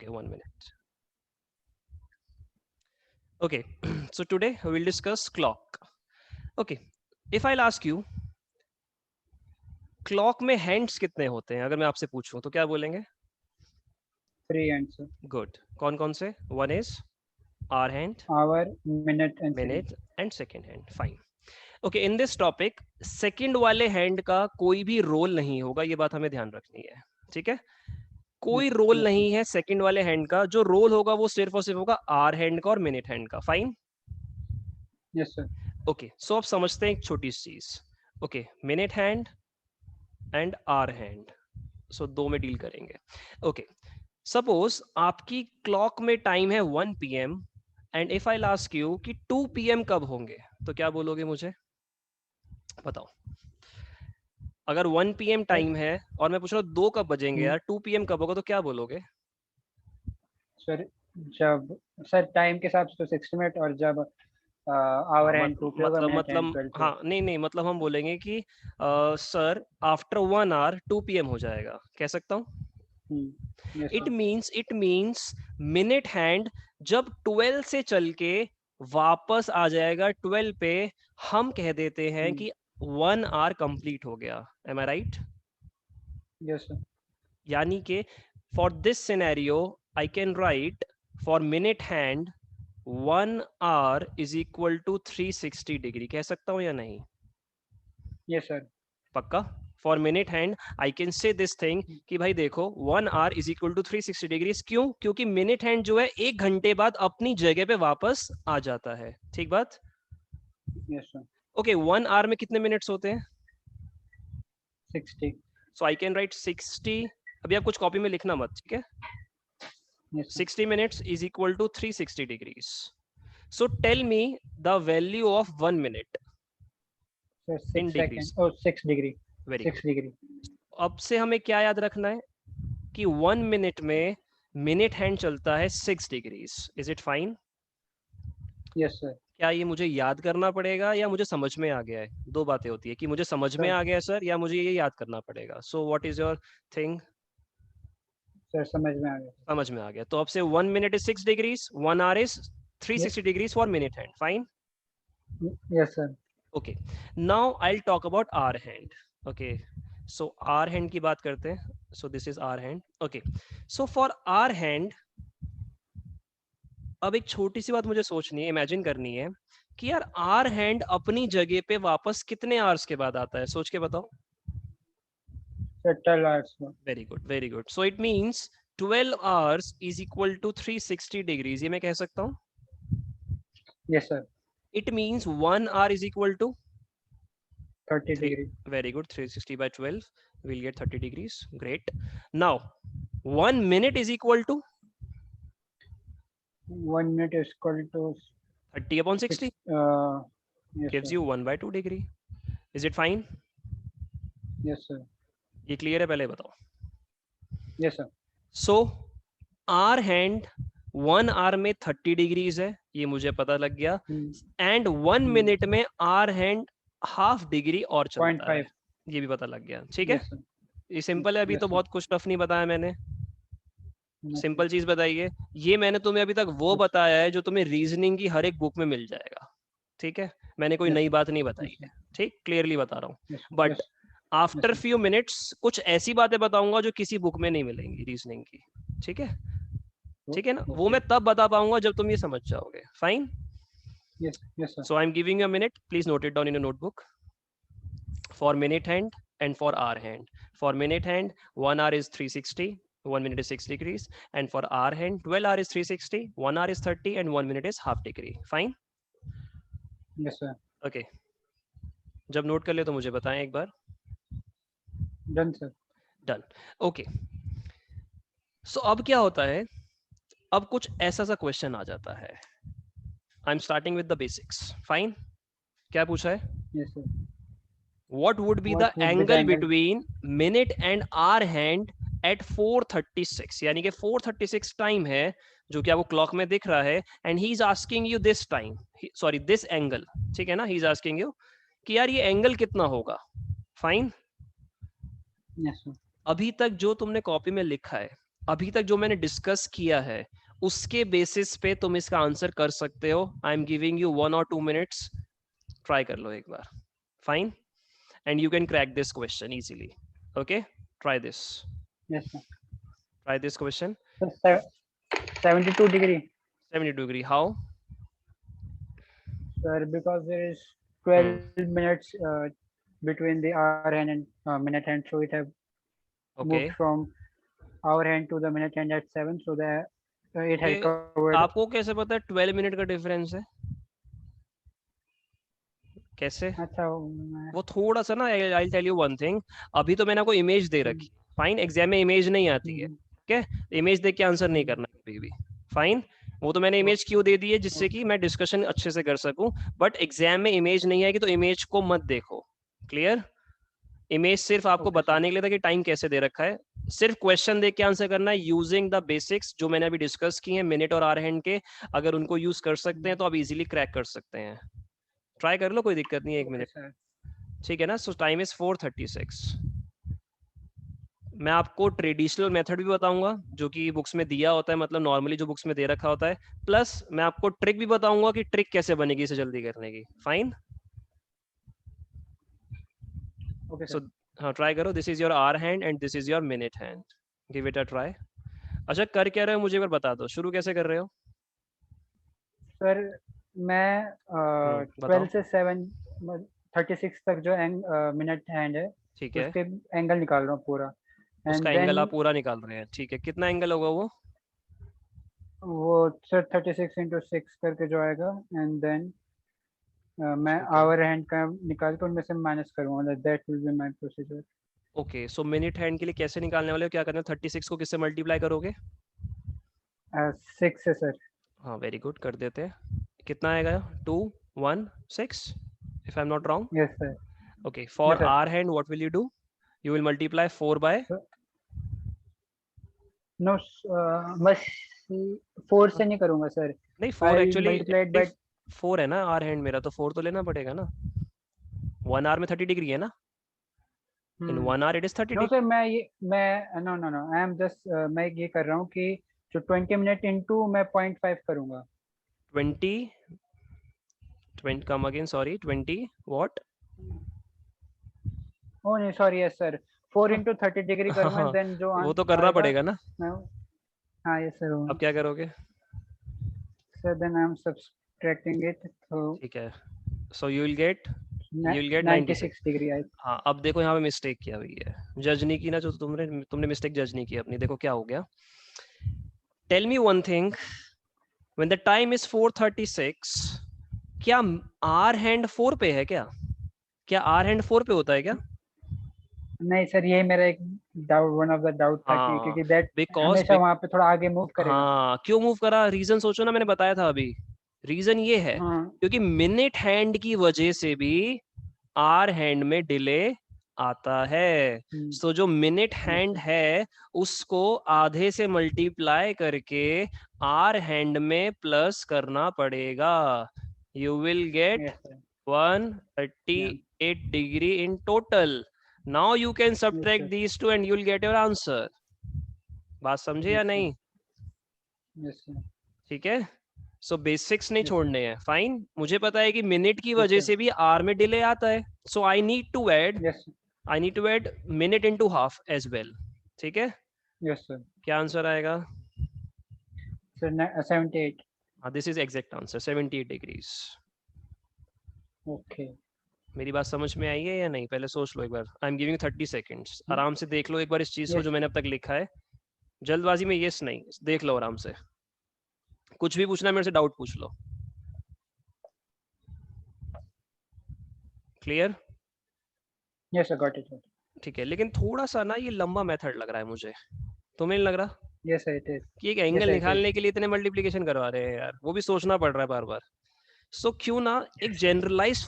Okay, 1 minute. Okay, so today we will discuss clock. Okay, if I'll ask you, clock में hands कितने होते हैं? अगर मैं आपसे पूछूं तो क्या बोलेंगे? 3 answer. गुड. कौन कौन से? One is hour hand, Hour, minute and second. Minute and second hand. Fine. Okay, in this topic second वाले हैंड का कोई भी रोल नहीं होगा, ये बात हमें ध्यान रखनी है. ठीक है, कोई रोल Yes, नहीं है सेकंड वाले हैंड का. जो रोल होगा वो सिर्फ और सिर्फ होगा आवर हैंड का और मिनट हैंड का. Fine. yes sir. Okay, so अब समझते हैं एक छोटी सी चीज. Okay, minute hand and hour hand, so दो में डील करेंगे. ओके, सपोज आपकी क्लॉक में टाइम है 1 PM and if I ask you कि 2 PM कब होंगे, तो क्या बोलोगे मुझे? बताओ. अगर 1 PM टाइम है और मैं पूछ रहा हूँ 2 कब बजेंगे यार, 2 PM कब होगा, तो क्या बोलोगे? Sir, जब सर टाइम के हिसाब से तो 60 मिनट और जब आवर एंड 2 पे होगा मिनट एंड 12 पे. हाँ, नहीं नहीं, मतलब हम बोलेंगे कि सर आफ्टर 1 hour 2 PM हो जाएगा. कह सकता हूँ. yes it sir. Means minute hand जब 12 से चल के वापस आ जाएगा 12 पे, हम कह देते हैं कि 1 hour कंप्लीट हो गया. Am I right? Yes sir. यानी कि for this scenario I can write for minute hand 1 hour is equal to 360 degree. कह सकता हूं या नहीं? Yes sir. पक्का? For minute hand I can say this thing कि भाई देखो 1 hour is equal to 360 degrees. क्यों? क्योंकि मिनट हैंड जो है 1 घंटे बाद अपनी जगह पे वापस आ जाता है. ठीक बात? Yes sir. ओके, 1 hour में कितने मिनट्स होते हैं? 60. सो आई कैन राइट 60. अभी आप कुछ कॉपी में लिखना मत, ठीक है? Yes sir. 60 minutes is equal to 360 degrees. So tell me the value of 1 minute Sir, in 6 degrees. seconds. Oh, 6 degree. Very 6 good. degree. अब से हमें क्या याद रखना है कि 1 मिनट में मिनट हैंड चलता है 6 degrees. Is it fine? Yes sir. क्या ये मुझे याद करना पड़ेगा या मुझे समझ में आ गया है? दो बातें होती है कि मुझे समझ में Sir, आ गया है सर, या मुझे ये याद करना पड़ेगा. So what is your thing? sir समझ में आ गया. समझ में आ गया. तो अब से 1 minute is 6 degrees, 1 hour is 360 degrees for minute hand. Fine. Yes sir. Okay, now I'll talk about our hand. Okay, so our hand की बात करते हैं. So this is our hand. Okay, so for our hand, अब एक छोटी सी बात मुझे सोचनी है, इमेजिन करनी है कि यार our hand अपनी जगह पे वापस कितने hours के बाद आता है? सोच के बताओ. Sir, 12 hours. Very good, very good. So it means 12 hours is equal to 360 degrees. ये मैं कह सकता हूँ. Yes sir. It means 1 hour is equal to 30 degree. Very good. 360 by 12 we'll get 30 degrees. Great. Now 1 minute is equal to 1 minute is equal to 30 upon 60. yes Gives sir. you 1 by 2 degree. Is it fine? Yes sir. ये clear है? पहले बताओ. Yes sir. So our hand 1 hour में 30 degrees है, ये मुझे पता लग गया. एंड 1 मिनट में our hand हाफ डिग्री और चलता है, ये भी पता लग गया. ठीक है, ये सिंपल है. अभी तो बहुत कुछ टफ नहीं बताया मैंने, सिंपल चीज बताइए. ये मैंने तुम्हें अभी तक वो बताया है जो तुम्हें रीजनिंग की हर एक बुक में मिल जाएगा. ठीक है, मैंने कोई नई बात नहीं बताई है. ठीक, क्लियरली बता रहा हूँ. बट आफ्टर फ्यू मिनट्स कुछ ऐसी बातें बताऊंगा जो किसी बुक में नहीं मिलेंगी रीजनिंग की. ठीक है, ठीक है ना? वो मैं तब बता पाऊंगा जब तुम ये समझ जाओगे. Fine. Yes, yes sir. So I'm giving you a minute. Please note it down in a notebook. For minute hand and for hour hand. For minute hand, 1 hour is 360, 1 minute is 6 degrees. And for hour hand, 12 hour is 360, 1 hour is 30, and 1 minute is half degree. Fine? Yes sir. Okay. जब note कर ले तो मुझे बताएं एक बार. Done sir. Done. Okay. So अब क्या होता है? अब कुछ ऐसा सा क्वेश्चन आ जाता है. I'm starting with the basics. Fine? क्या पूछा है? Yes sir. What would be the angle between minute and hour hand at 4:36? यानी कि 4:36 टाइम है जो कि आपको क्लॉक में दिख रहा है. And he is asking you this time, sorry this angle. ठीक है ना? ही इज आस्किंग यू कि यार ये एंगल कितना होगा. फाइन. Yes sir. अभी तक जो तुमने कॉपी में लिखा है अभी तक जो मैंने डिस्कस किया है उसके बेसिस पे तुम इसका आंसर कर सकते हो. I am giving you 1 or 2 minutes. Try कर लो एक बार. Fine. And you can crack this question easily. Okay, try this. Yes, sir. Try this question. So, 72 degree. 72 degree. How? Sir, because there is 12 minutes between the hour hand and minute hand, so it have moved from hour hand to the minute hand at 7, so that it has covered. आपको कैसे पता है 12 minute का difference है? कैसे? अच्छा, वो थोड़ा सा ना, I'll tell you one thing. अभी तो मैंने आपको इमेज दे रखी. फाइन, एग्जाम में इमेज नहीं आती है. ठीक है, इमेज देख के आंसर नहीं करना कभी भी. फाइन, वो तो मैंने इमेज क्यों दे दी है, जिससे कि मैं डिस्कशन अच्छे से कर सकूं. बट एग्जाम में इमेज नहीं आएगी तो इमेज को मत देखो. क्लियर? इमेज सिर्फ आपको बताने के लिए था कि टाइम कैसे दे रखा है. सिर्फ क्वेश्चन देख के आंसर करना है यूजिंग द बेसिक्स जो मैंने अभी डिस्कस किए हैं, मिनट और आवर हैंड के. अगर उनको यूज कर सकते हैं तो आप इजीली क्रैक कर सकते हैं. ट्राई कर लो, कोई दिक्कत नहीं है. 1 मिनट, ठीक है ना. सो टाइम इज 4:36. मैं आपको ट्रेडिशनल मेथड भी बताऊंगा जो कि बुक्स में दिया होता है, मतलब नॉर्मली जो बुक्स में दे रखा होता है. प्लस मैं आपको ट्रिक भी बताऊंगा कि ट्रिक कैसे बनेगी इसे जल्दी करने की. फाइन. ओके, सो हाँ, ट्राई करो. This is your hour hand and this is your minute hand. Give it a try. अच्छा, कर क्या रहे हो मुझे एक बार बता दो. शुरू कैसे कर रहे हो? सर मैं 12 से 7:36 तक जो मिनट हैंड है, ठीक है, उसके एंगल निकाल रहा हूँ पूरा. उसका एंगल आप पूरा निकाल रहे हैं. ठीक है, कितना एंगल होगा वो सर 36 into 6 करके जो आएगा. एंड देन मैं आवर हैंड का निकाल के उनमें से माइनस करूंगा. That will be my procedure. Okay, so minute hand के लिए कैसे निकालने वाले हो, क्या करना है? 36 को किससे मल्टीप्लाई करोगे? 6 से सर. हाँ, वेरी गुड, कर देते हैं. कितना आएगा? 2 1 6 if I'm not wrong. Yes sir. Okay, for yes, our hand what will you do? You will multiply 4 by no बस 4 से नहीं करूंगा सर. नहीं, 4 एक्चुअली 4 है ना आर हैंड मेरा, तो 4 तो लेना पड़ेगा ना. 1 आवर में 30 डिग्री है ना. इन 1 hour it is 30 degree. Sir मैं नो आई एम जस्ट मैं ये कर रहा हूँ कि जो 20 मिनट इनटू मैं 0.5 करूंगा. 20 कम अगेन, सॉरी, 20 व्हाट? ओह नहीं, sorry. Yes sir, 4 into 30 degree करूंगा. देन जो वो तो करना पड़ेगा ना. हाँ यस सर. अब क्या करोगे sir? Then I am subtracting it. तो ठीक है, so you will get 96 degree. हाँ, अब देखो यहाँ पे मिस्टेक किया हुई है. जज नहीं की ना, जो तुमने मिस्टेक जज नहीं की अपनी. देखो क्या हो गया. Tell me one thing, when the time is 4:36, क्या आर हैंड 4 पे है? क्या आर हैंड 4 पे होता है क्या? नहीं सर, ये मेरा एक doubt, one of the doubt था कि क्योंकि दैट हमेशा वहां पे थोड़ा आगे मूव करेगा. हाँ, क्यों मूव करा? रीजन सोचो ना, मैंने बताया था अभी. रीजन ये है क्योंकि मिनट हैंड की वजह से भी आर हैंड में डिले आता है. सो जो मिनट हैंड है उसको आधे से मल्टीप्लाई करके आर हैंड में प्लस करना पड़ेगा. You will gate 138 degree in total. Now you can subtract these two and you will get your answer. बात समझे या नहीं? ठीक है, सो बेसिक्स नहीं छोड़ने हैं. फाइन, मुझे पता है कि मिनट की वजह से भी आर में डिले आता है. So I need to add minute into half as well. ठीक है. Yes sir. क्या आंसर आएगा? सर 78. हाँ, this is exact answer, 78 degrees. Okay, मेरी बात समझ में आई है या नहीं? पहले सोच लो एक बार. I am giving 30 seconds. आराम से देख लो एक बार इस चीज को जो मैंने अब तक लिखा है. जल्दबाजी में यस नहीं, देख लो आराम से. कुछ भी पूछना है मेरे से, डाउट पूछ लो. Clear? Yes sir, got it. ठीक है, लेकिन थोड़ा सा ना ये लंबा मेथड लग रहा है मुझे. तुम्हें नहीं लग रहा? Yes sir, it is. कि एक एंगल निकालने के लिए इतने मल्टीप्लिकेशन करवा रहे हैं यार, वो भी सोचना पड़ रहा है बार बार. सो क्यों ना एक जनरलाइज्ड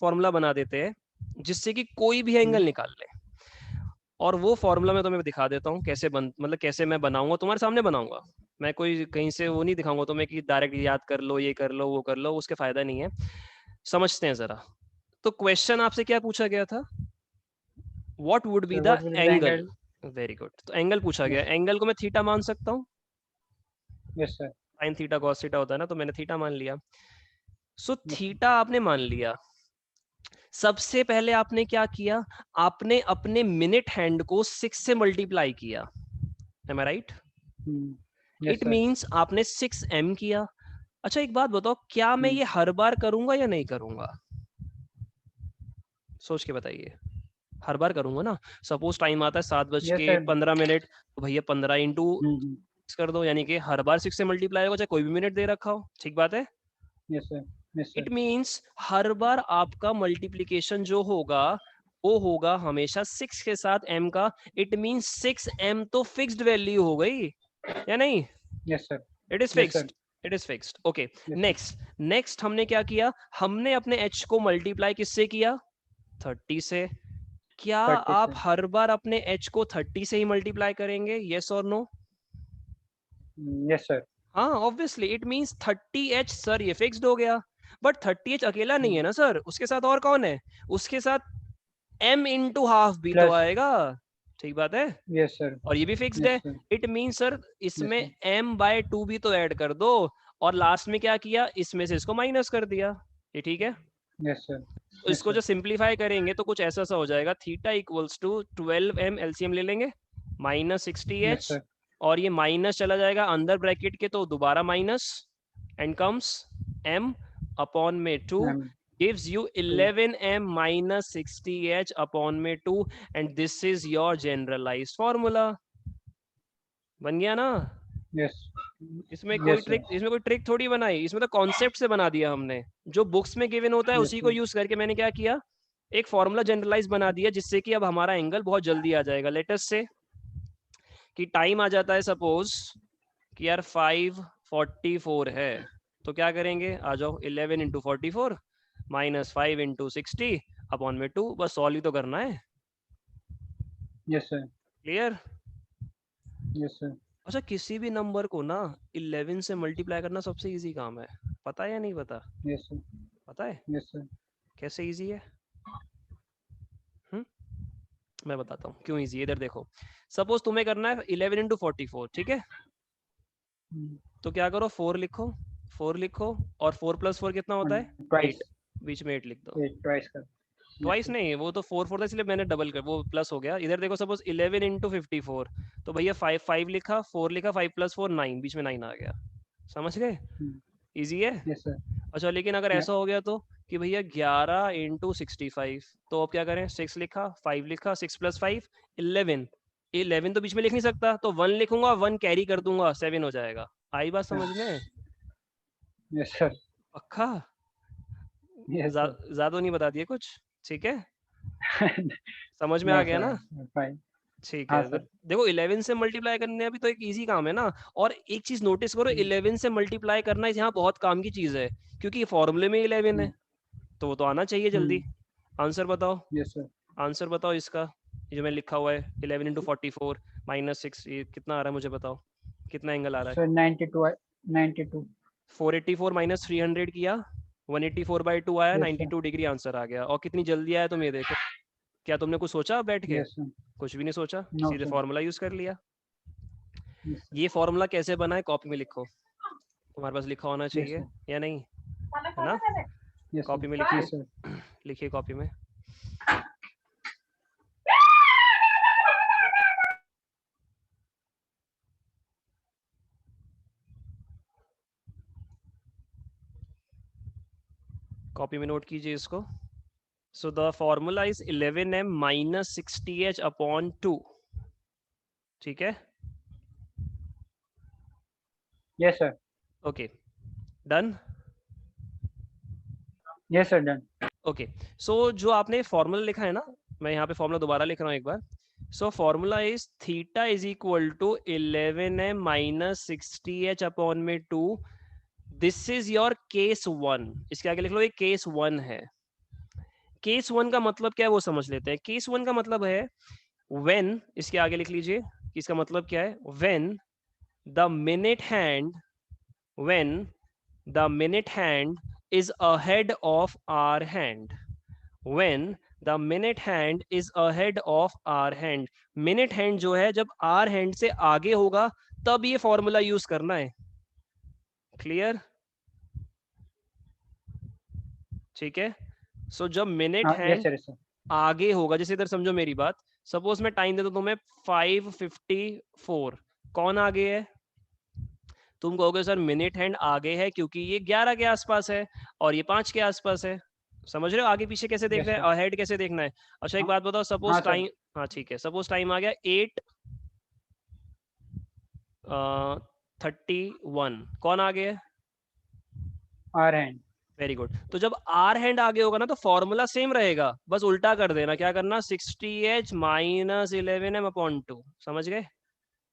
फॉर्मूला बना देते हैं जिससे कि कोई भी एंगल निकाल ले. और वो फॉर्मूला मैं तुम्हें दिखा देता हूँ कैसे मतलब कैसे मैं बनाऊंगा, तुम्हारे सामने बनाऊंगा. मैं कोई कहीं से वो नहीं दिखाऊंगा तुम्हें कि डायरेक्ट याद कर लो, ये कर लो, वो कर लो, उसके फायदा नहीं है. समझते हैं जरा. तो क्वेश्चन आपसे क्या पूछा गया था? What would be the angle? Very good. तो एंगल पूछा गया, एंगल को मैं थीटा मान सकता हूँ? Yes sir. Sine theta cos theta होता है ना, तो मैंने थीटा मान लिया। सो थीटा आपने मान लिया। सबसे पहले आपने क्या किया, आपने अपने मिनट हैंड को 6 से मल्टीप्लाई किया, am I right? It means आपने 6m किया। अच्छा एक बात बताओ, क्या मैं ये हर बार करूंगा या नहीं करूंगा? सोच के बताइए। हर बार करूंगा ना। सपोज टाइम आता है 7:15, तो भैया 15 इंटू कर दो, यानी कि हर बार 6 से मल्टीप्लाई होगा, चाहे कोई भी मिनट दे रखा हो। ठीक बात है? Yes sir. इट मींस हर बार आपका मल्टीप्लीकेशन जो होगा वो होगा हमेशा 6 के साथ m का। इट मींस 6m तो फिक्स्ड वैल्यू हो गई या नहीं? Yes sir. It is fixed, it is fixed. Okay, next हमने क्या किया, हमने अपने h को मल्टीप्लाई किससे किया? 30 से। क्या आप हर बार अपने h को 30 से ही मल्टीप्लाई करेंगे? यस और नो? Yes sir. हाँ obviously, it means 30h sir ये फिक्स्ड हो गया। बट 30h अकेला नहीं है ना सर, उसके साथ और कौन है? उसके साथ m इंटू हाफ भी तो आएगा। ठीक बात है? Yes sir. और ये भी फिक्स्ड है। इट मींस सर इसमें m/2 भी तो ऐड कर दो, और लास्ट में क्या किया, इसमें से इसको माइनस कर दिया। ये ठीक है? Yes sir. तो इसको जो सिंप्लीफाई करेंगे तो कुछ ऐसा सा हो जाएगा, theta equals to 12m, LCM ले लेंगे, माइनस 60h, और ये माइनस चला जाएगा अंदर ब्रैकेट के, तो दोबारा minus, and comes m upon में 2 gives you 11m minus 60h upon में 2, and this is your generalized formula। बन गया ना? यस। इसमें कोई ट्रिक थोड़ी बनाई, इसमें तो कॉन्सेप्ट से बना दिया हमने। जो बुक्स में गिवन होता है उसी को यूज करके मैंने क्या किया, एक फॉर्मूला जनरलाइज बना दिया, जिससे कि अब हमारा एंगल बहुत जल्दी आ जाएगा। लेटेस्ट से कि टाइम आ जाता है सपोज कि यार 5:44 है, तो क्या करेंगे, आ जाओ 11 इंटू 44 माइनस 5 इंटू 60 अपॉन में 2, बस सॉल्व ही तो करना है। Yes sir. Clear? Yes sir. अच्छा किसी भी नंबर को ना 11 से मल्टीप्लाई करना सबसे इजी काम है, पता है या नहीं पता? Yes sir. पता है? Yes sir. कैसे इजी है? मैं बताता हूँ क्यों इजी है। इधर देखो, सपोज तुम्हें करना है 11 इंटू 44, ठीक है? तो क्या करो, 4 लिखो, 4 लिखो, और 4 प्लस 4 कितना होता है? 8, बीच में 8 लिख दो। ट्वाइस नहीं, वो तो 4 4 था इसलिए मैंने डबल कर, वो प्लस हो गया। इधर देखो सपोज 11 इंटू 54, तो भैया 5 लिखा, 4 लिखा, 5 प्लस 4 9, बीच में 9 आ गया। समझ गए? इजी है। अच्छा लेकिन अगर ऐसा हो गया तो कि भैया 11 इंटू 65, तो अब क्या करें, 6 लिखा, 5 लिखा, 6 प्लस 5 11, 11 तो बीच में लिख नहीं सकता, तो 1 लिखूंगा, 1 कैरी कर दूंगा, 7 हो जाएगा। आई बात समझ में? Yes sir. पक्का? ज्यादा नहीं बता दिए कुछ? ठीक है, समझ में आ गया ना? ठीक है। देखो 11 से मल्टीप्लाई करने भी तो एक इजी काम है ना। और एक चीज नोटिस करो, 11 से मल्टीप्लाई करना यहाँ बहुत काम की चीज है, क्योंकि फॉर्मूले में 11 है, तो वो तो आना चाहिए जल्दी। आंसर बताओ। Yes sir. आंसर बताओ इसका, ये जो मैं लिखा हुआ है 11 इंटू 44 माइनस 6, ये कितना आ रहा है मुझे बताओ, कितना एंगल आ रहा है? 92। 484 माइनस 300 किया, 184/2 आया, 92 डिग्री आंसर आ गया। और कितनी जल्दी आया तुम ये देखो। क्या तुमने कुछ सोचा बैठ के? कुछ भी नहीं सोचा, सीधे फॉर्मूला यूज कर लिया। ये फॉर्मूला कैसे बना है कॉपी में लिखो, तुम्हारे पास लिखा होना चाहिए या नहीं, है ना? कॉपी में लिखिए, लिखिए कॉपी में। कॉपी में नोट कीजिए इसको। So the formula is 11m minus 60h upon 2। ठीक है? Yes sir. Okay, done? Yes sir, done. Okay, so जो आपने फॉर्मूला लिखा है ना, मैं यहाँ पे फॉर्मूला दोबारा लिख रहा हूँ एक बार। So formula is theta is equal to 11m minus 60h upon में 2। This is your case 1। इसके आगे लिख लो, ये केस 1 है। केस 1 का मतलब क्या है वो समझ लेते हैं। केस 1 का मतलब है व्हेन, इसके आगे लिख लीजिए कि इसका मतलब क्या है, when the minute hand, when the minute hand is ahead of our hand, when the minute hand is ahead of hour hand. Minute hand जो है जब आर हैंड से आगे होगा तब ये फॉर्मूला यूज करना है। क्लियर? ठीक है। सो जब मिनट हैंड आगे होगा, जैसे इधर समझो मेरी बात, सपोज मैं टाइम दे दूं तुम्हें 5:54, कौन आगे है? तुम कहोगे सर मिनट हैंड आगे है क्योंकि ये 11 के आसपास है और ये 5 के आसपास है। समझ रहे हो आगे पीछे कैसे देखना है, अहेड कैसे देखना है? अच्छा एक बात बताओ, सपोज टाइम, हाँ ठीक है, सपोज टाइम आ गया 8:31, कौन आगे है? Hour hand. Very good. तो जब आर हैंड आगे होगा ना तो फॉर्मूला सेम रहेगा, बस उल्टा कर देना। क्या करना? 60h minus 11m/2। समझ गए?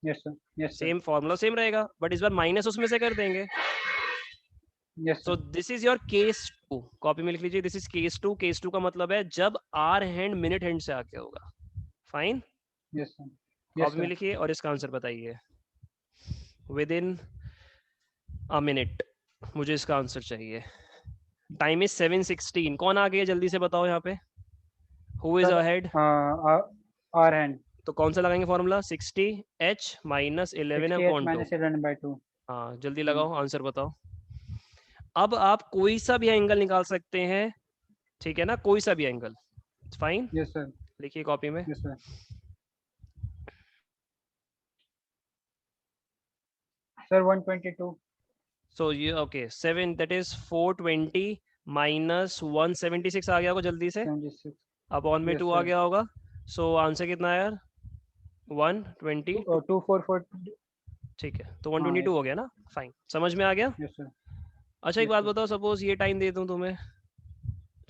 Yes sir, yes sir. Same formula same रहेगा, बट इस बार माइनस उसमें से कर देंगे। So this is your case 2, copy में लिख लीजिए, दिस इज केस 2। केस 2 का मतलब है जब आर हैंड मिनट हैंड से आगे होगा। फाइन, यस सर, कॉपी में लिखिए और इसका आंसर बताइए विद इन अ मिनट। मुझे इसका आंसर चाहिए। टाइम इज 7:16, कौन आगे है जल्दी से बताओ यहाँ पे, who is ahead? Hour hand. तो कौन सा लगाएंगे फॉर्मूला? 60h minus 11/2। हाँ जल्दी लगाओ, आंसर बताओ। अब आप कोई सा भी एंगल निकाल सकते हैं, ठीक है ना, कोई सा भी एंगल। फाइन, यस सर, लिखिए कॉपी में। Yes sir. सर 122। सो ये ओके 7, दैट इज 420 माइनस 176 आ गया होगा जल्दी से, 76। अपॉन में यस 2 आ सर। गया होगा। सो आंसर कितना है यार? 122। 244। ठीक है, तो हाँ 122 यस हो गया ना। फाइन, समझ में आ गया। यस सर, अच्छा एक यस बात सर। बताओ, सपोज ये टाइम दे दूं तुम्हें,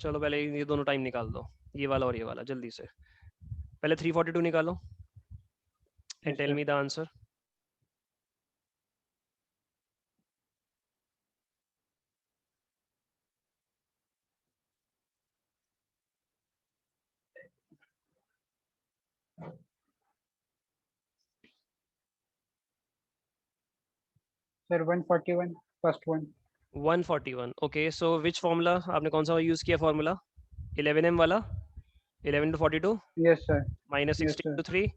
चलो पहले ये दोनों टाइम निकाल दो, ये वाला और ये वाला, जल्दी से। पहले 342 निकालो and yes tell sir. Me the answer. Sir 141, first one. 141, okay. So which formula आपने कौन सा यूज किया फॉर्मूला? 11m वाला, 11 to 42 yes sir, minus yes 60 sir, to 3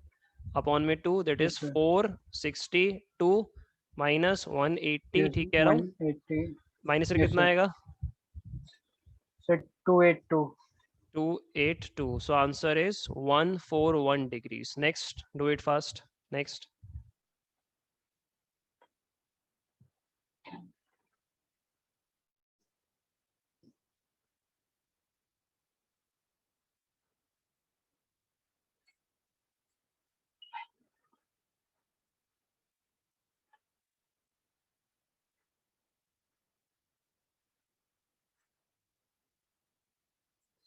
upon में 2, that yes is sir, 462 minus 180। Yes ठीक कह रहा हूँ? 180। माइनस फिर यस कितना सर, आएगा? Sir 282। 282। So answer is 141 degrees. Next, do it fast. Next.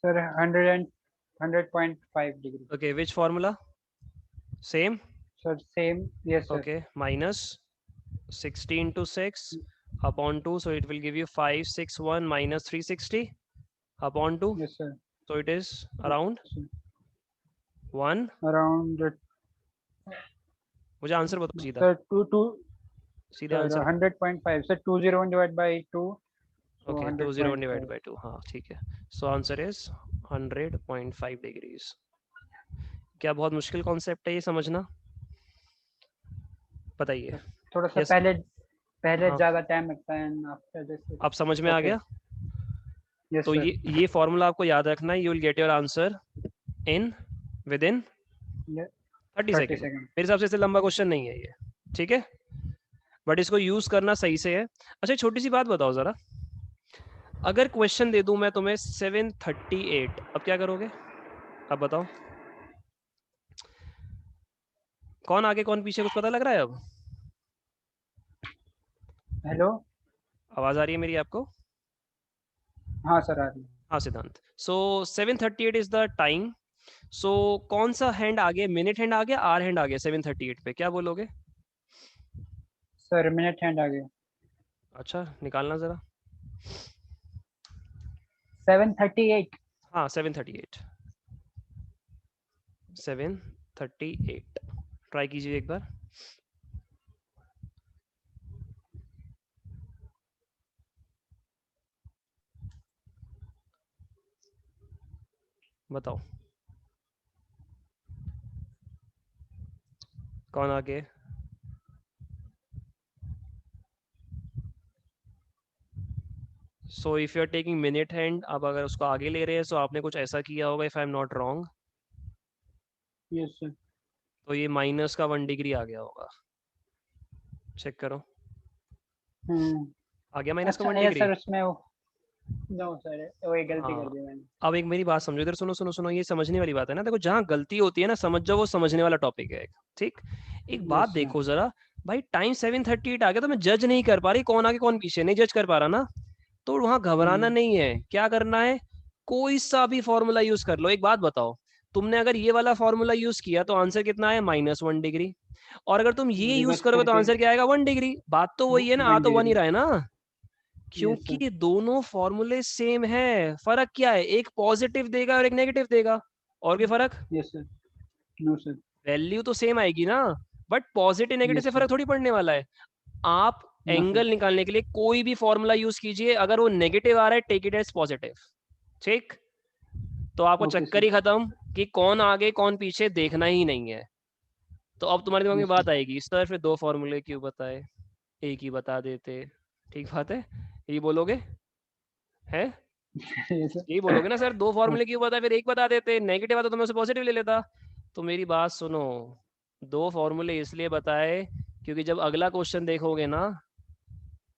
Sir 100.5 degree. Okay, which formula? Same, sir same. Yes sir. okay, minus 60 into 6 upon 2, so it will give you 561 minus 360 upon 2, yes sir, so it is around 1। Around. मुझे answer बताओ सीधा, sir to सीधे sir answer. 100.5। Sir 201 divide by 2, तो okay, 201 divide 100.5। By 2, हाँ ठीक है। So answer is 100.5 degrees. क्या बहुत मुश्किल कॉन्सेप्ट है ये समझना? बताइए। थोड़ा सा यस, पहले पहले हाँ, ज्यादा टाइम लगता है एंड आफ्टर दिस। अब समझ में आ ओके। गया? यस तो सर। ये फॉर्मूला आपको याद रखना है, you will get your answer in with in 30 30 second. Second. मेरे हिसाब से इससे लंबा क्वेश्चन नहीं है ये, ठीक है, बट इसको यूज करना सही से है। अच्छा एक छोटी सी बात बताओ जरा, अगर क्वेश्चन दे दूं मैं तुम्हें 7:38, अब क्या करोगे? अब बताओ, कौन आगे कौन पीछे, कुछ पता लग रहा है अब? हेलो। आवाज आ रही है मेरी आपको? हाँ सर, आ रही है। हाँ सिद्धांत। सो 7:38 इज द टाइम। सो कौन सा हैंड आगे, मिनट हैंड आ गया, आर हैंड आ गया 7:38 पे, क्या बोलोगे? सर मिनट हैंड आ गया। अच्छा निकालना जरा। 738। हाँ 7:38, 7:38 ट्राई कीजिए एक बार। बताओ कौन आगे? So if you are taking minute hand, अब अगर उसको आगे ले रहे हैं तो आपने कुछ ऐसा किया होगा, if I am not wrong, yes sir. तो ये माइनस का 1 डिग्री आ गया होगा। चेक करो, आ गया माइनस का अच्छा 1 यस डिग्री। सर, उसमें नो सर, वो एक गलती हाँ, कर दी मैंने। अब एक मेरी बात समझो इधर, सुनो सुनो सुनो, ये समझने वाली बात है ना। देखो जहाँ गलती होती है ना, समझ जाओ वो समझने वाला टॉपिक है एक, ठीक। एक बात यस सर। देखो जरा, भाई टाइम 7:38 आ गया तो मैं जज नहीं कर पा रही कौन आगे कौन पीछे, नहीं जज कर पा रहा ना, तो वहां घबराना नहीं है। क्या करना है, कोई सा भी फॉर्मूला यूज कर लो। एक बात बताओ, तुमने अगर ये वाला फॉर्मूला यूज किया तो आंसर कितना है, -1 डिग्री। और अगर तुम ये यूज रिवर्स करोगे तो करके आंसर क्या आएगा, 1 डिग्री। बात तो वही है ना, आ 1 तो 1 ही डिग्री। रहा है ना, यस सर। क्योंकि दोनों फॉर्मूले सेम है। फर्क क्या है, एक पॉजिटिव देगा और एक नेगेटिव देगा, और क्या फर्क, yes sir. No sir. Value तो सेम आएगी ना, बट पॉजिटिव नेगेटिव से यस सर। फर्क थोड़ी पड़ने वाला है। आप नो सर। एंगल निकालने के लिए कोई भी फॉर्मूला यूज कीजिए, अगर वो नेगेटिव आ रहा है टेक इट एज पॉजिटिव, ठीक। तो आपको ओके चक्कर सर। ही खत्म कि कौन आगे कौन पीछे देखना ही नहीं है। तो अब तुम्हारे दिमाग में यस बात सर। आएगी, सर फिर दो फॉर्मूले क्यों बताए, एक ही बता देते। ठीक बात है, यही बोलोगे है, यस यही सर। बोलोगे ना, सर दो फॉर्मूले क्यों बताए, फिर एक बता देते, नेगेटिव आता तो मैं उसे पॉजिटिव ले लेता। तो मेरी बात सुनो, दो फॉर्मूले इसलिए बताए क्योंकि जब अगला क्वेश्चन देखोगे ना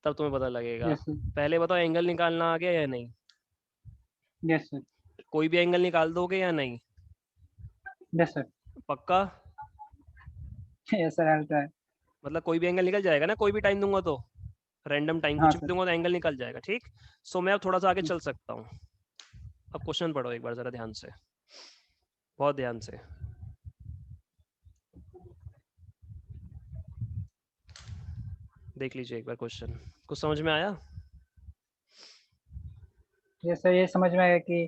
तब तुम्हें पता लगेगा। Yes sir. पहले बताओ एंगल निकालना आ गया या नहीं, यस सर। कोई भी एंगल निकाल दोगे या नहीं, यस सर। पक्का? Yes sir, I try. मतलब कोई भी एंगल निकल जाएगा ना, कोई भी टाइम दूंगा तो, रैंडम टाइम हाँ कुछ भी सर। दूंगा तो एंगल निकल जाएगा, ठीक। सो मैं अब थोड़ा सा आगे यस चल सकता हूँ। अब क्वेश्चन पढ़ो एक बार जरा ध्यान से, बहुत ध्यान से। देख लीजिए एक बार क्वेश्चन, कुछ समझ में आया? सर, ये समझ में आया कि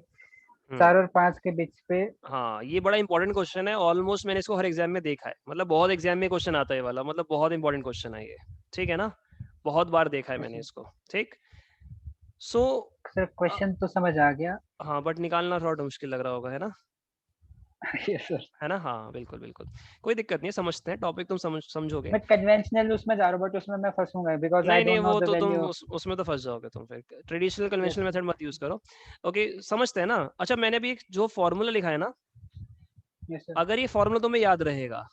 हम्म 4 और 5 के बीच पे। हाँ, ये बड़ा इंपॉर्टेंट क्वेश्चन है, ऑलमोस्ट मैंने इसको हर एग्जाम में देखा है, मतलब बहुत एग्जाम में क्वेश्चन आता है ये वाला, मतलब बहुत इंपॉर्टेंट क्वेश्चन है ये, ठीक है ना, बहुत बार देखा है यस मैंने सर। इसको, ठीक। सो सर क्वेश्चन तो समझ आ गया। हाँ, बट निकालना थोड़ा मुश्किल लग रहा होगा, है ना, यस सर। है ना, हाँ बिल्कुल बिल्कुल, कोई दिक्कत नहीं है, समझते हैं टॉपिक, तुम समझोगे। मैं कन्वेंशनल उसमें जा रहा हूँ, बट उसमें मैं फंसूंगा बिकॉज आई नहीं नहीं, डोंट नो वो द तो तुम वैल्यू। उसमें तो फंस जाओगे तुम, फिर ट्रेडिशनल कन्वेंशनल यस मेथड मत यूज करो। ओके, समझते हैं ना। अच्छा, मैंने भी एक जो फॉर्मूला लिखा है ना, यस सर। अगर ये फॉर्मूला तुम्हें याद रहेगा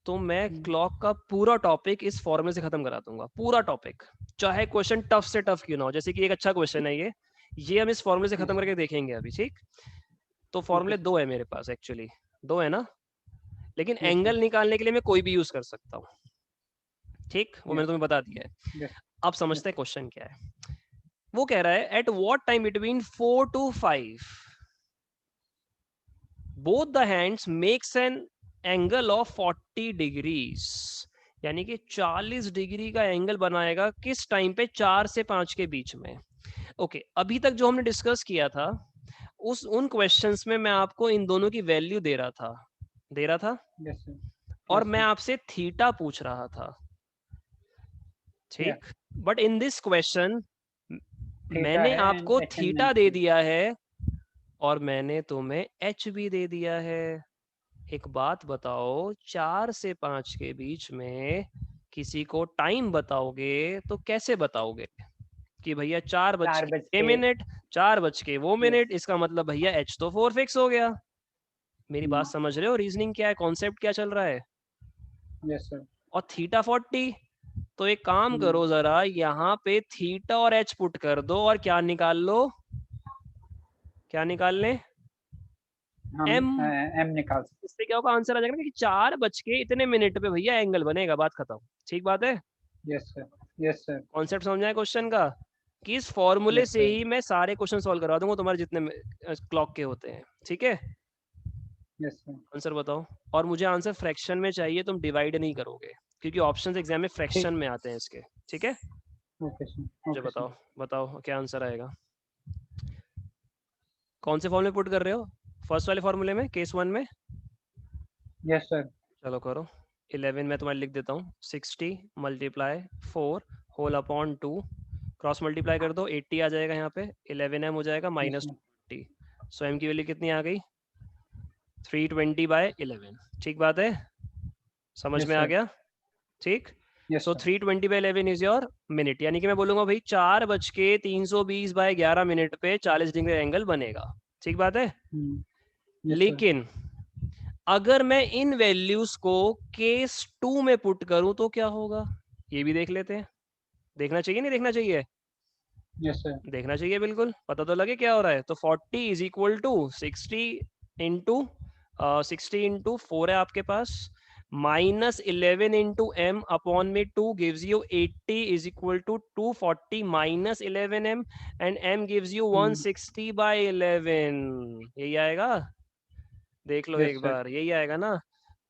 तो मैं क्लॉक का पूरा टॉपिक इस फॉर्मूले से खत्म करा दूंगा, पूरा टॉपिक, चाहे क्वेश्चन टफ से टफ क्यों ना हो। जैसे कि एक अच्छा क्वेश्चन है ये हम इस फॉर्मूले से खत्म यस करके देखेंगे अभी, ठीक। तो ओके फॉर्मूले सर। दो है मेरे पास एक्चुअली, दो है ना, लेकिन यस सर। एंगल निकालने के लिए मैं कोई भी यूज कर सकता हूँ, ठीक, वो मैंने यस। तुम्हें बता दिया है। यस। अब समझते हैं क्वेश्चन क्या है। वो कह रहा है at what time between 4 to 5 both the hands makes an angle of 40 degrees, यानी कि 40 डिग्री का एंगल बनाएगा किस टाइम पे, 4 से 5 के बीच में। ओके, अभी तक जो हमने डिस्कस किया था उस उन क्वेश्चंस में मैं आपको इन दोनों की वैल्यू दे रहा था, यस सर। और यस मैं सर। आपसे थीटा पूछ रहा था, या ठीक। But in this question theta मैंने है एंड आपको H and theta they H. दिया है और मैंने तुम्हें एच भी दे दिया है। एक बात बताओ, 4 से 5 के बीच में किसी को टाइम बताओगे तो कैसे बताओगे, कि भैया 4 बज 4 के बज ये के। मिनट 4 बज के वो यस। मिनट, इसका मतलब भैया एच तो 4 फिक्स हो गया। मेरी बात यस समझ रहे हो, रीजनिंग क्या है, कॉन्सेप्ट क्या चल रहा है। सर। और थीटा 40, तो एक काम करो जरा, यहाँ पे थीटा और एच पुट कर दो और क्या निकाल लो, क्या निकाल लें, हम एम। एम निकाल सकते। इससे क्या होगा, आंसर आ जाएगा ना कि 4 बज के इतने मिनट पे भैया एंगल बनेगा, बात खत्म, ठीक बात है। Yes sir. Yes sir. Concept समझ आया क्वेश्चन का, कि इस फॉर्मूले यस से सर। ही मैं सारे क्वेश्चन सॉल्व करवा दूंगा तुम्हारे जितने क्लॉक के होते हैं, ठीक है। Yes sir. आंसर बताओ, और मुझे आंसर फ्रैक्शन में चाहिए, तुम डिवाइड नहीं करोगे, क्योंकि ऑप्शंस एग्जाम में फ्रैक्शन ठीक। में आते हैं इसके, ठीक है। Okay sir. मुझे ओके सर। बताओ, बताओ क्या आंसर आएगा, कौन से फॉर्मूले पुट कर रहे हो, फर्स्ट वाले फॉर्मूले में, केस 1 में। Yes sir. चलो करो, 11 मैं तुम्हारे लिख देता हूँ, 60 multiply 4 whole upon 2, cross multiply कर दो, 80 आ जाएगा यहाँ पे, 11m हो जाएगा यस माइनस सर। 20। सो m की वैल्यू कितनी आ गई, 320/11, ठीक बात है, समझ में आ गया, ठीक। सो 320/11 इज योर मिनट, यानी कि मैं बोलूंगा भाई 4:320/11 पे 40 डिग्री एंगल बनेगा, ठीक बात है। लेकिन अगर मैं इन वैल्यूज को केस 2 में पुट करूं तो क्या होगा, ये भी देख लेते हैं। देखना चाहिए नहीं देखना चाहिए? यस सर, देखना चाहिए, बिल्कुल पता तो लगे क्या हो रहा है। तो 40 इज इक्वल टू 60 इंटू 4 है आपके पास, -11 इंटू m अपॉन में 2 gives you 80 is equal to 240 -11m and m gives you 160/11, यही आएगा, देख लो एक बार, यही आएगा ना।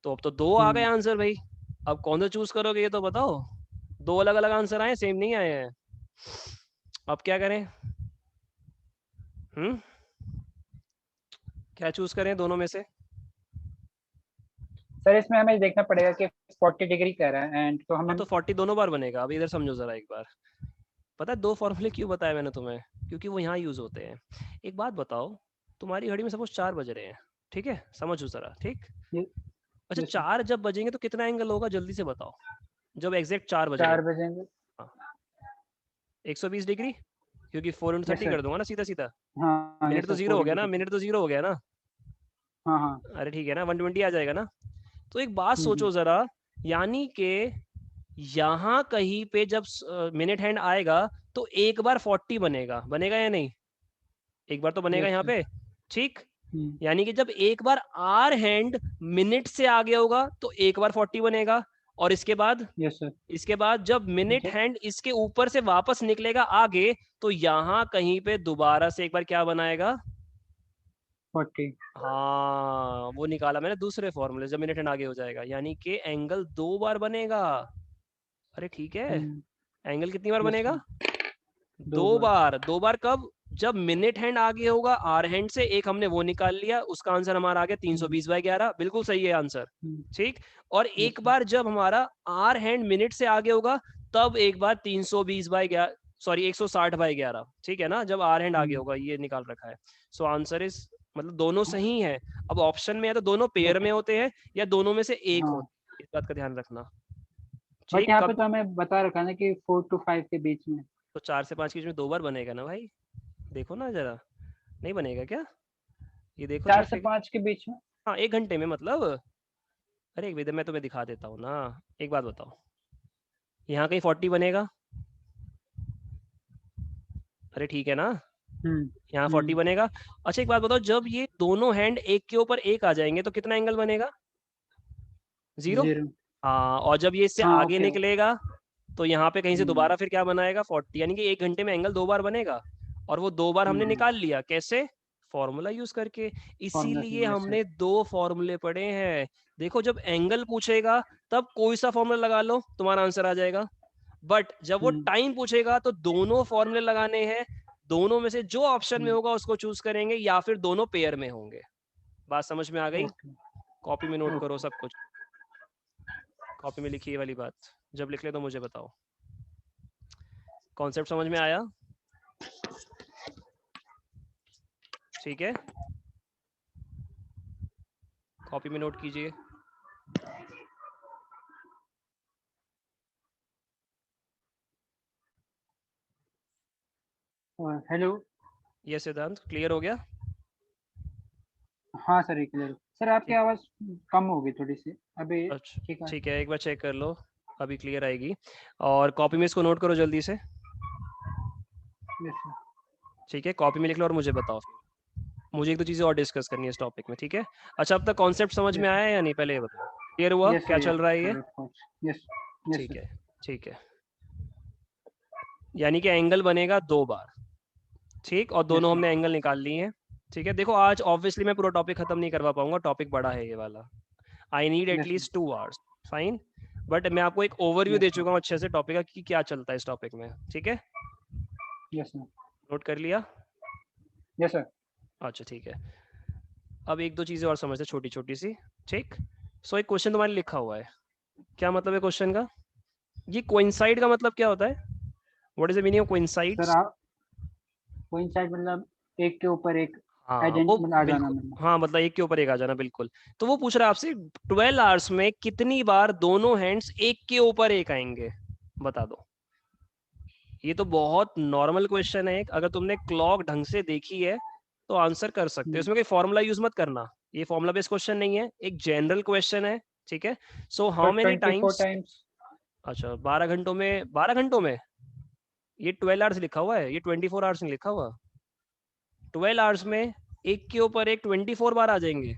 तो अब तो 2 आ गए आंसर भाई, अब कौन सा चूज करोगे ये तो बताओ, 2 अलग अलग आंसर आए, सेम नहीं आए हैं, अब क्या करें? क्या चूज करें दोनों में से? सर इसमें हमें देखना पड़ेगा कि 40 डिग्री कह रहा है एंड तो हमें तो 40 दोनों बार बनेगा। अब इधर समझो जरा एक बार, पता है 2 फॉर्मूले क्यों बताया मैंने तुम्हें, क्योंकि वो यहाँ यूज होते हैं। एक बात बताओ, तुम्हारी घड़ी में सपोज 4 बज रहे हैं, ठीक है, समझो जरा, ठीक। अच्छा 4 जब बजेंगे तो कितना एंगल होगा, जल्दी से बताओ, जब एग्जैक्ट 4 बज रहे हैं। 4 बजेंगे 120 डिग्री, क्योंकि 4 × 30 कर दूंगा ना सीधा सीधा। हाँ मिनट तो 0 हो गया ना, मिनट तो 0 हो गया ना। हाँ हाँ, अरे ठीक है ना, 120 आ जाएगा ना। तो एक बात सोचो जरा, यानी कि यहाँ कहीं पे जब मिनट हैंड आएगा तो एक बार 40 बनेगा, बनेगा या नहीं? एक बार तो बनेगा यहाँ पे, ठीक। यानी कि जब एक बार आर हैंड मिनट से आगे होगा तो एक बार 40 बनेगा, और इसके बाद इसके बाद जब मिनट हैंड इसके ऊपर से वापस निकलेगा आगे, तो यहाँ कहीं पे दोबारा से एक बार क्या बनाएगा, 40। हाँ वो निकाला मैंने दूसरे फॉर्मूले, जब मिनट हैंड आगे हो जाएगा, यानी कि एंगल 2 बार बनेगा। अरे ठीक है, एंगल कितनी बार बनेगा? 2 बार। 2 बार कब? जब मिनट हैंड आगे होगा आर हैंड से, एक हमने वो निकाल लिया, उसका आंसर हमारा आ गया 320/11, बिल्कुल सही है आंसर, ठीक। और एक बार जब हमारा आर हैंड मिनट से आगे होगा तब एक बार 320/11, सॉरी 160/11, ठीक है ना, जब आर हैंड आगे होगा, ये निकाल रखा है। सो आंसर इज, मतलब दोनों सही है। अब ऑप्शन में या तो दोनों पेयर में होते हैं या दोनों में से एक होते हैं, इस बात का ध्यान रखना। बट यहाँ पे तो हमें बता रखा ना कि 4 to 5 के बीच में, तो 4 से 5 के बीच में 2 बार बनेगा ना भाई, देखो ना जरा, नहीं बनेगा क्या? ये देखो 4 से 5 के बीच में, हाँ 1 घंटे में मतलब। अरे एक मिनट मैं तुम्हें दिखा देता हूँ ना, एक बात बताओ, यहाँ कहीं 40 बनेगा? अरे ठीक है ना, यहाँ 40 बनेगा। अच्छा एक बात बताओ, जब ये दोनों हैंड एक के ऊपर एक आ जाएंगे तो कितना एंगल बनेगा? 0। हाँ, और जब ये इससे आगे निकलेगा तो यहाँ पे कहीं से दोबारा फिर क्या बनाएगा, 40, यानी कि 1 घंटे में एंगल 2 बार बनेगा, और वो 2 बार हमने निकाल लिया, कैसे? फॉर्मूला यूज करके। इसीलिए हमने 2 फॉर्मूले पढ़े हैं। देखो जब एंगल पूछेगा तब कोई सा फॉर्मूला लगा लो, तुम्हारा आंसर आ जाएगा, बट जब वो टाइम पूछेगा तो दोनों फॉर्मूले लगाने हैं, दोनों में से जो ऑप्शन में होगा उसको चूज करेंगे, या फिर दोनों पेयर में होंगे। बात समझ में आ गई? कॉपी में नोट करो सब कुछ, कॉपी में लिखी ये वाली बात, जब लिख ले तो मुझे बताओ। कॉन्सेप्ट समझ में आया? ठीक है, कॉपी में नोट कीजिए। हेलो, ये सिद्धांत क्लियर हो गया? हाँ सर क्लियर। सर आपकी आवाज कम होगी थोड़ी सी अभी। अच्छा ठीक है, एक बार चेक कर लो, अभी क्लियर आएगी। और कॉपी में इसको नोट करो जल्दी से, ठीक है, कॉपी में लिख लो और मुझे बताओ। मुझे एक दो चीजें और डिस्कस करनी है इस टॉपिक में, ठीक है। अच्छा अब तक कॉन्सेप्ट समझ में आया या नहीं, पहले ये बताओ, क्लियर हुआ क्या चल रहा है ये? ठीक है ठीक है, यानी कि एंगल बनेगा 2 बार, ठीक, और दोनों हमने एंगल निकाल लिए हैं, ठीक है। देखो आज ऑब्वियसली मैं पूरा टॉपिक खत्म नहीं करवा पाऊंगा, टॉपिक बड़ा है ये वाला, I need at least 2 hours, fine, but मैं आपको एक ओवरव्यू दे चुका हूँ अच्छे से टॉपिक का कि क्या चलता है इस टॉपिक में, ठीक है। नोट कर लिया? Yes sir. अच्छा ठीक है, अब एक दो चीजें और समझते छोटी छोटी सी, ठीक। सो एक क्वेश्चन तुम्हारे लिखा हुआ है, क्या मतलब है क्वेश्चन का? ये कोइंसाइड का मतलब क्या होता है? What is the meaning of coincide? Sir coincide मतलब एक के ऊपर एक हाँ वो बिल्कुल, हाँ मतलब एक के ऊपर एक आ जाना, बिल्कुल। तो वो पूछ रहा है आपसे 12 आवर्स में कितनी बार दोनों हैंड्स एक के ऊपर एक आएंगे, बता दो। ये तो बहुत नॉर्मल क्वेश्चन है। अगर तुमने क्लॉक ढंग से देखी है तो आंसर कर सकते हो, इसमें कोई फॉर्मूला यूज मत करना, ये फॉर्मूला बेस्ड क्वेश्चन नहीं है, एक जनरल क्वेश्चन है, ठीक है। सो हाउ मेनी टाइम्स, अच्छा 12 घंटों में, 12 घंटों में ये 12 आवर्स लिखा हुआ है, ये 24 आवर्स नहीं लिखा हुआ। 12 आवर्स में एक के ऊपर एक 24 बार आ जाएंगे,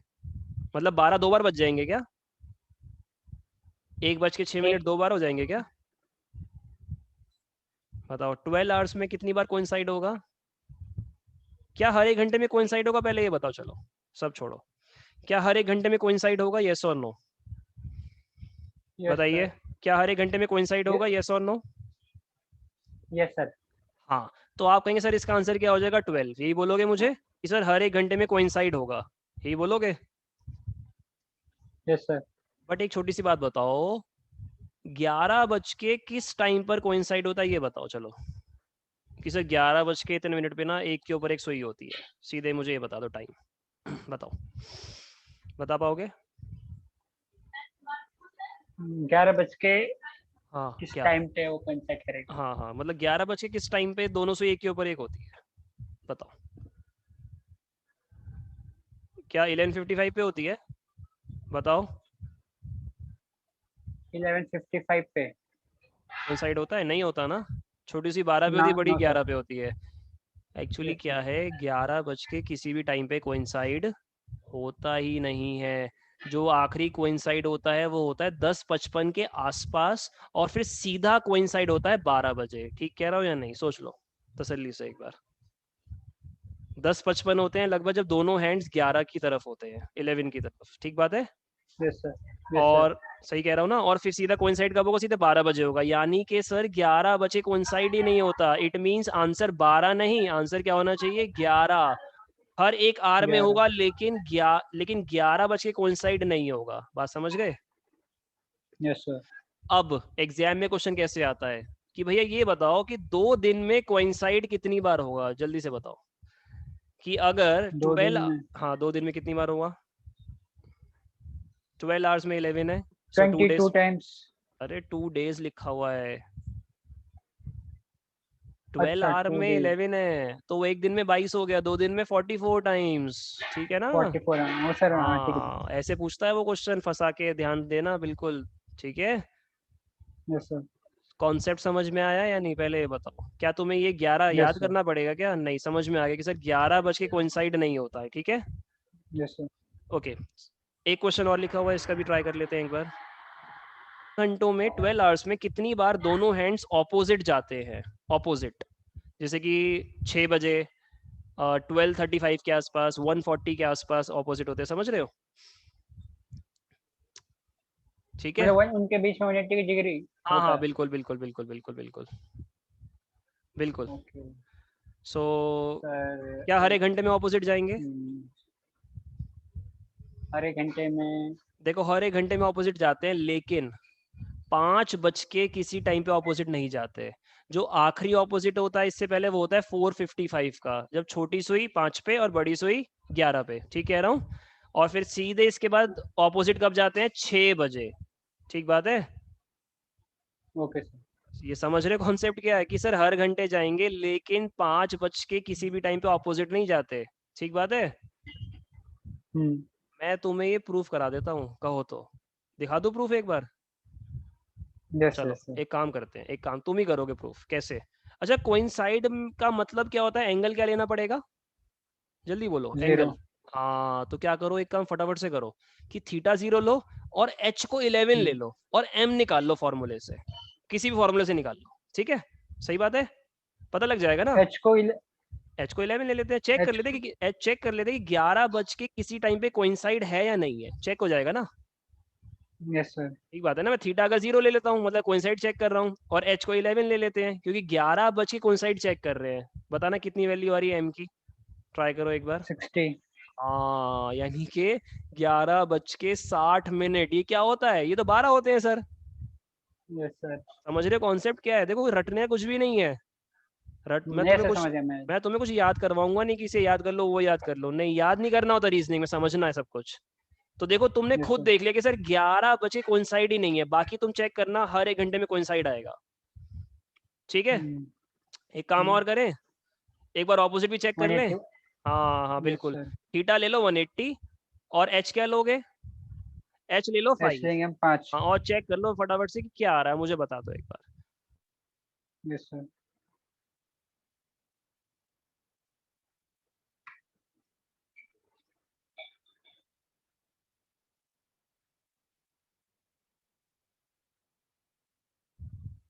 मतलब 12 दो बार बच जाएंगे क्या? 1:06 दो बार हो जाएंगे क्या? बताओ 12 आवर्स में कितनी बार कोइंसाइड होगा? क्या हर एक घंटे में कोइंसाइड होगा, पहले ये बताओ, चलो सब छोड़ो। क्या हर एक घंटे में कोइंसाइड होगा, यस और नो? बताइए, क्या हर एक घंटे में कोइंसाइड होगा, यस और नो? Yes sir. हाँ, तो आप कहेंगे सर इसका आंसर क्या हो जाएगा, 12, यही बोलोगे मुझे कि सर हर एक घंटे में कोइंसाइड होगा, यही बोलोगे? Yes sir. बट एक छोटी सी बात बताओ, 11 बज के किस टाइम पर कोइंसाइड होता है, ये बताओ चलो। कि सर 11 बज के इतने मिनट पे ना एक के ऊपर एक सुई होती है, सीधे मुझे ये बता दो टाइम। बताओ, बता पाओगे? 11 बज के हाँ किस क्या? टाइम पे वो कोइंसाइड करेगा? हाँ हाँ, मतलब 11 बज के किस टाइम पे दोनों सुई एक के ऊपर एक होती है, बताओ। क्या 11:55 पे होती है? बताओ। 11:55 पे कोइंसाइड होता है? नहीं होता ना, छोटी सी 12 पे ना, होती है, बड़ी नो सर। 11 पे होती है। एक्चुअली क्या है, 11 बज के किसी भी टाइम पे कोइंसाइड होता ही नहीं है। जो आखिरी कोइंसाइड होता है वो होता है 10:55 के आसपास, और फिर सीधा कोइंसाइड होता है 12 बजे। ठीक कह रहा हूँ या नहीं, सोच लो तसल्ली से एक बार। 10:55 होते हैं लगभग जब दोनों हैंड्स 11 की तरफ होते हैं, 11 की तरफ, ठीक बात है। Yes sir. Yes sir. और सही कह रहा हूँ ना, और फिर सीधा कोइंसाइड कब होगा, सीधे 12 बजे होगा। यानी कि सर 11 बजे कोइंसाइड ही नहीं होता, इट मींस आंसर 12 नहीं, आंसर क्या होना चाहिए, 11। हर एक आर में होगा, लेकिन 11 बज के कोइंसाइड नहीं होगा, बात समझ गए? Yes sir. अब एग्जाम में क्वेश्चन कैसे आता है कि भैया ये बताओ कि 2 दिन में कोइंसाइड कितनी बार होगा, जल्दी से बताओ। कि अगर 2 दिन 12, में हाँ 2 दिन में कितनी बार होगा? 12 आवर्स में 11 है, सो 2 22 डेज। टाइम्स। अरे 2 डेज लिखा हुआ है, 12 अच्छा, आवर 2 में डेज। 11 है, तो वो एक दिन में 22 हो गया, 2 दिन में 44 टाइम्स, ठीक है ना? 44, हाँ सर, हाँ ठीक हाँ है। ऐसे पूछता है वो क्वेश्चन, फंसा के, ध्यान देना बिल्कुल, ठीक है। Yes sir. कॉन्सेप्ट समझ में आया या नहीं, पहले ये बताओ। क्या तुम्हें ये 11 यस याद सर। करना पड़ेगा क्या? नहीं, समझ में आ गया कि सर 11 बज के कोइंसाइड नहीं होता है, ठीक है। Yes sir. ओके, एक क्वेश्चन और लिखा हुआ है, इसका भी ट्राई कर लेते हैं एक बार। घंटों में 12 आवर्स में कितनी बार दोनों हैंड्स ऑपोजिट जाते हैं, ऑपोजिट? जैसे कि 6 बजे, 12:35 के आसपास, 1:40 के आसपास ऑपोजिट होते हैं, समझ रहे हो? ठीक है, मतलब उनके बीच में 180 डिग्री हाँ होता हाँ है। बिल्कुल बिल्कुल बिल्कुल बिल्कुल बिल्कुल बिल्कुल। ओके सो क्या हर सर। एक घंटे में ऑपोजिट जाएंगे? हर एक घंटे में। देखो हर एक घंटे में ऑपोजिट जाते हैं, लेकिन 5 बज के किसी टाइम पे ऑपोजिट नहीं जाते। जो आखिरी ऑपोजिट होता है इससे पहले, वो होता है 4:55 का, जब छोटी सुई 5 पे और बड़ी सुई 11 पे, ठीक कह रहा हूँ। और फिर सीधे इसके बाद ऑपोजिट कब जाते हैं, 6 बजे, ठीक बात है। Okay sir. ये समझ रहे कॉन्सेप्ट क्या है, कि सर हर घंटे जाएंगे, लेकिन 5 बज के किसी भी टाइम पे ऑपोजिट नहीं जाते, ठीक बात है। हम्म। मैं तुम्हें ये प्रूफ करा देता हूँ, कहो तो दिखा दो प्रूफ एक बार। यस चलो यस सर। एक काम करते हैं, एक काम तुम ही करोगे प्रूफ, कैसे? अच्छा, कोइंसाइड का मतलब क्या होता है, एंगल क्या लेना पड़ेगा, जल्दी बोलो, 0। एंगल। हाँ तो क्या करो, एक काम फटाफट से करो, कि थीटा 0 लो, और एच को 11 ले लो, और एम निकाल लो फॉर्मूले से, किसी भी फॉर्मूले से निकाल लो, ठीक है। सही बात है, पता लग जाएगा ना। एच को एच को 11 ले लेते हैं, चेक कर एच। लेते हैं कि एच चेक कर लेते हैं कि 11 बज के किसी टाइम पे कोइंसाइड है या नहीं है, चेक हो जाएगा ना। Yes sir. ठीक बात है ना, मैं थीटा का 0 ले लेता हूँ, मतलब कोइंसाइड चेक कर रहा हूँ, और एच को 11 ले लेते हैं, क्योंकि 11 बज के कोइंसाइड चेक कर रहे हैं। बताना कितनी वैल्यू आ रही है एम की, ट्राई करो एक बार। 60। हाँ, यानी कि 11:60, ये क्या होता है, ये तो 12 होते हैं सर। Yes sir. समझ रहे हो कॉन्सेप्ट क्या है, देखो रटने कुछ भी नहीं है, मैं तुम्हें कुछ याद करवाऊंगा नहीं कि इसे याद कर लो वो याद कर लो, नहीं याद नहीं करना होता रीजनिंग में, समझना है सब कुछ। तो देखो तुमने खुद देख लिया कि सर 11 बजे कोइंसाइड ही नहीं है, बाकी तुम चेक करना हर 1 घंटे में कोइंसाइड आएगा। ठीक है, एक काम और करें, एक बार ऑपोजिट भी चेक कर लें। हाँ हाँ बिल्कुल, थीटा ले लो 180 और एच क्या लोगे, एच ले लो 5। हाँ, और चेक कर लो फटाफट से कि क्या आ रहा है, मुझे बता दो एक बार। Yes sir.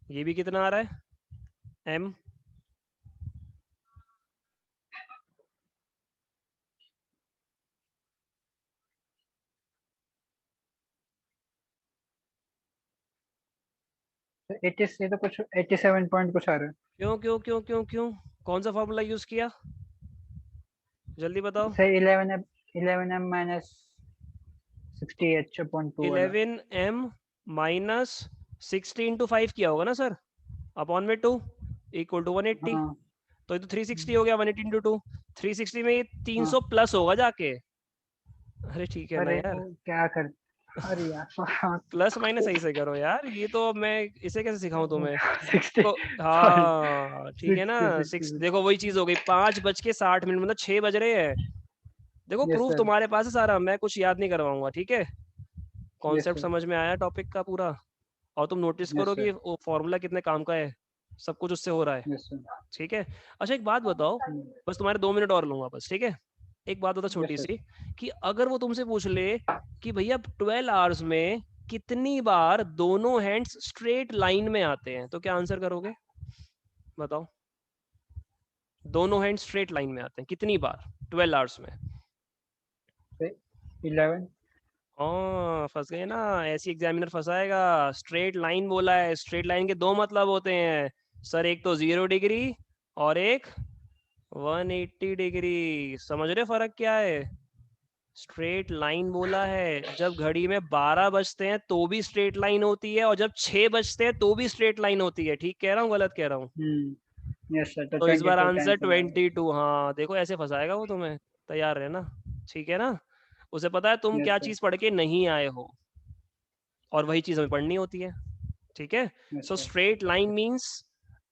ये भी कितना आ रहा है, m 80 तो कुछ 87 पॉइंट कुछ आ रहा है। क्यों क्यों क्यों क्यों क्यों, कौन सा फॉर्मूला यूज किया, जल्दी बताओ। 11m माइनस 60h/2 वाला। 11m माइनस 60 इंटू 5 किया होगा ना सर, अपॉन में 2 इक्वल टू 180। हाँ। तो ये तो 360 हो गया, 180 इंटू 2, 360 में ये 300 प्लस होगा जाके। अरे ठीक है ना यार, क्या कर, अरे यार प्लस माइनस सही से करो यार, ये तो मैं इसे कैसे सिखाऊं तुम्हें। 60 तो हाँ ठीक है ना, 6 देखो वही चीज हो गई, 5:60 मतलब 6 बज रहे हैं। देखो प्रूफ तुम्हारे पास है सारा, मैं कुछ याद नहीं करवाऊंगा, ठीक है। कॉन्सेप्ट समझ में आया टॉपिक का पूरा, और तुम नोटिस करो कि वो फॉर्मूला कितने काम का है, सब कुछ उससे हो रहा है। ठीक है, अच्छा एक बात बताओ, बस तुम्हारे 2 मिनट और लूंगा बस, ठीक है। एक बात बताओ छोटी सी, कि अगर वो तुमसे पूछ ले कि भैया 12 आवर्स में कितनी बार दोनों हैंड्स स्ट्रेट लाइन में आते हैं, तो क्या आंसर करोगे, बताओ। दोनों हैंड स्ट्रेट लाइन में आते हैं कितनी बार 12 आवर्स में। 11। हाँ फंस गए ना, ऐसी एग्जामिनर फंसाएगा। स्ट्रेट लाइन बोला है, स्ट्रेट लाइन के 2 मतलब होते हैं सर, एक तो 0 डिग्री और एक 180 डिग्री। समझ रहे फर्क क्या है। स्ट्रेट लाइन बोला है जब घड़ी में 12 बजते हैं तो भी स्ट्रेट लाइन होती है, और जब 6 बजते हैं तो भी स्ट्रेट लाइन होती है। ठीक कह रहा हूँ गलत कह रहा हूँ। यस सर, तो इस बार आंसर 22। हाँ देखो ऐसे फंसाएगा वो तुम्हें, तैयार रहना, ठीक है ना। उसे पता है तुम क्या चीज पढ़ के नहीं आए हो, और वही चीज हमें पढ़नी होती है, ठीक है। So straight line means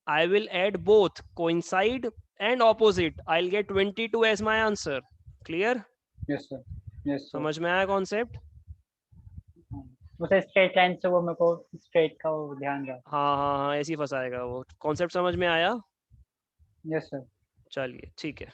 I will add both coincide and opposite, I will get 22 as my answer. Clear, yes sir, yes sir. समझ में आया कॉन्सेप्ट। उसे स्ट्रेट लाइन से वो मेरे को स्ट्रेट का वो ध्यान रहा। हाँ हाँ हाँ, ऐसे ही फंसाएगा वो। कॉन्सेप्ट समझ में आया। Yes sir. चलिए ठीक है।